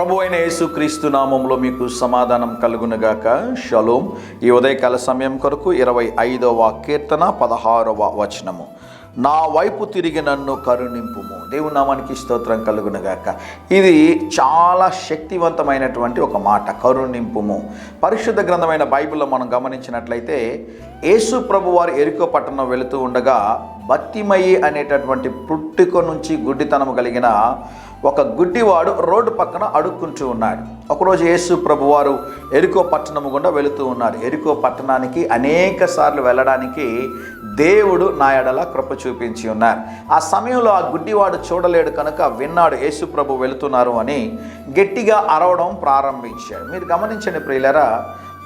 ప్రభు అయిన యేసుక్రీస్తు నామంలో మీకు సమాధానం కలుగునుగాక. షలోం. ఈ ఉదయకాల సమయం కొరకు 25వ కీర్తన 16వ వచనము. నా వైపు తిరిగి నన్ను కరుణింపుము. దేవుని నామానికి స్తోత్రం కలుగునుగాక. ఇది చాలా శక్తివంతమైనటువంటి ఒక మాట, కరుణింపుము. పరిశుద్ధ గ్రంథమైన బైబిల్లో మనం గమనించినట్లయితే యేసు ప్రభు వారు యెరికో పట్టణం వెళుతూ ఉండగా బత్తిమయి అనేటటువంటి పుట్టుక నుంచి గుడ్డితనము కలిగిన ఒక గుడ్డివాడు రోడ్డు పక్కన అడుక్కుంటూ ఉన్నాడు. ఒకరోజు యేసు ప్రభు వారు యెరికో పట్టణము గుండా వెళుతూ ఉన్నారు. యెరికో పట్టణానికి అనేక సార్లు వెళ్ళడానికి దేవుడు నా ఎడల కృప చూపించి ఉన్నారు. ఆ సమయంలో ఆ గుడ్డివాడు చూడలేడు కనుక విన్నాడు యేసు ప్రభు వెళుతున్నారు అని, గట్టిగా అరవడం ప్రారంభించాడు. మీరు గమనించండి ప్రియులారా,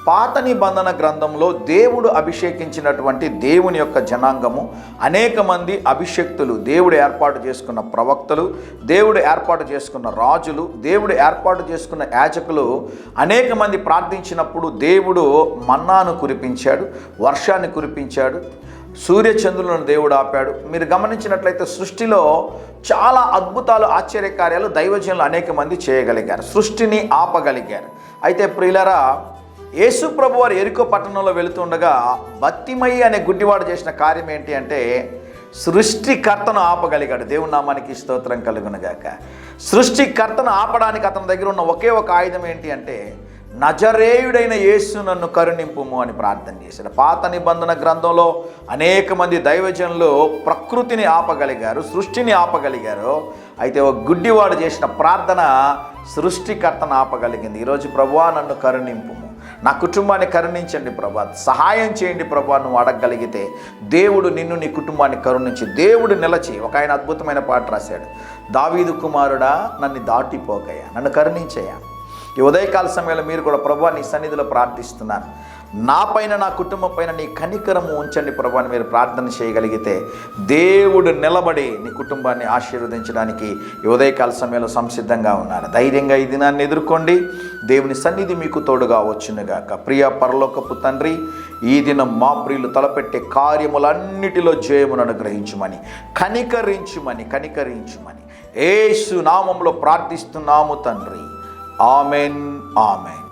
పాత నిబంధన గ్రంథంలో దేవుడు అభిషేకించినటువంటి దేవుని యొక్క జనాంగము అనేక మంది అభిషక్తులు, దేవుడు ఏర్పాటు చేసుకున్న ప్రవక్తలు, దేవుడు ఏర్పాటు చేసుకున్న రాజులు, దేవుడు ఏర్పాటు చేసుకున్న యాజకులు అనేక మంది ప్రార్థించినప్పుడు దేవుడు మన్నాను కురిపించాడు, వర్షాన్ని కురిపించాడు, సూర్యచంద్రులను దేవుడు ఆపాడు. మీరు గమనించినట్లయితే సృష్టిలో చాలా అద్భుతాలు, ఆశ్చర్యకార్యాలు దైవజనులు అనేక మంది చేయగలిగారు, సృష్టిని ఆపగలిగారు. అయితే ప్రియులారా, యేసు ప్రభు వారు యెరికో పట్టణంలో వెళుతుండగా బత్తిమయి అనే గుడ్డివాడు చేసిన కార్యం ఏంటి అంటే సృష్టికర్తను ఆపగలిగాడు. దేవుని నామానికి స్తోత్రం కలుగునుగాక. సృష్టికర్తను ఆపడానికి అతని దగ్గర ఉన్న ఒకే ఒక ఆయుధం ఏంటి అంటే నజరేయుడైన యేసు నన్ను కరుణింపుము అని ప్రార్థన చేశాడు. పాత నిబంధన గ్రంథంలో అనేక మంది దైవజనులు ప్రకృతిని ఆపగలిగారు, సృష్టిని ఆపగలిగారు. అయితే ఒక గుడ్డివాడు చేసిన ప్రార్థన సృష్టికర్తను ఆపగలిగింది. ఈరోజు ప్రభువా నన్ను కరుణింపుము, నా కుటుంబాన్ని కరుణించండి ప్రభా, సహాయం చేయండి ప్రభా నువ్వు అడగగలిగితే దేవుడు నిన్ను, నీ కుటుంబాన్ని కరుణించి దేవుడు నిలచి. ఒక ఆయన అద్భుతమైన పాట రాశాడు, దావీదు కుమారుడా నన్ను దాటిపోకయ్యా, నన్ను కరుణించయ్యా. ఈ ఉదయకాల సమయంలో మీరు కూడా ప్రభువా నీ సన్నిధిలో ప్రార్థిస్తున్నాను, నా పైన, నా కుటుంబం పైన నీ కనికరము ఉంచండి ప్రభు అని మీరు ప్రార్థన చేయగలిగితే దేవుడు నిలబడి నీ కుటుంబాన్ని ఆశీర్వదించడానికి ఈ ఉదయకాల సమయంలో సంసిద్ధంగా ఉన్నారు. ధైర్యంగా ఈ దినాన్ని ఎదుర్కోండి. దేవుని సన్నిధి మీకు తోడుగా వచ్చునుగాక. ప్రియ పరలోకపు తండ్రి, ఈ దినం మా ప్రియులు తలపెట్టే కార్యములన్నిటిలో జయమును అనుగ్రహించుమని, కనికరించుమని యేసు నామములో ప్రార్థిస్తున్నాము తండ్రి. Amen, amen.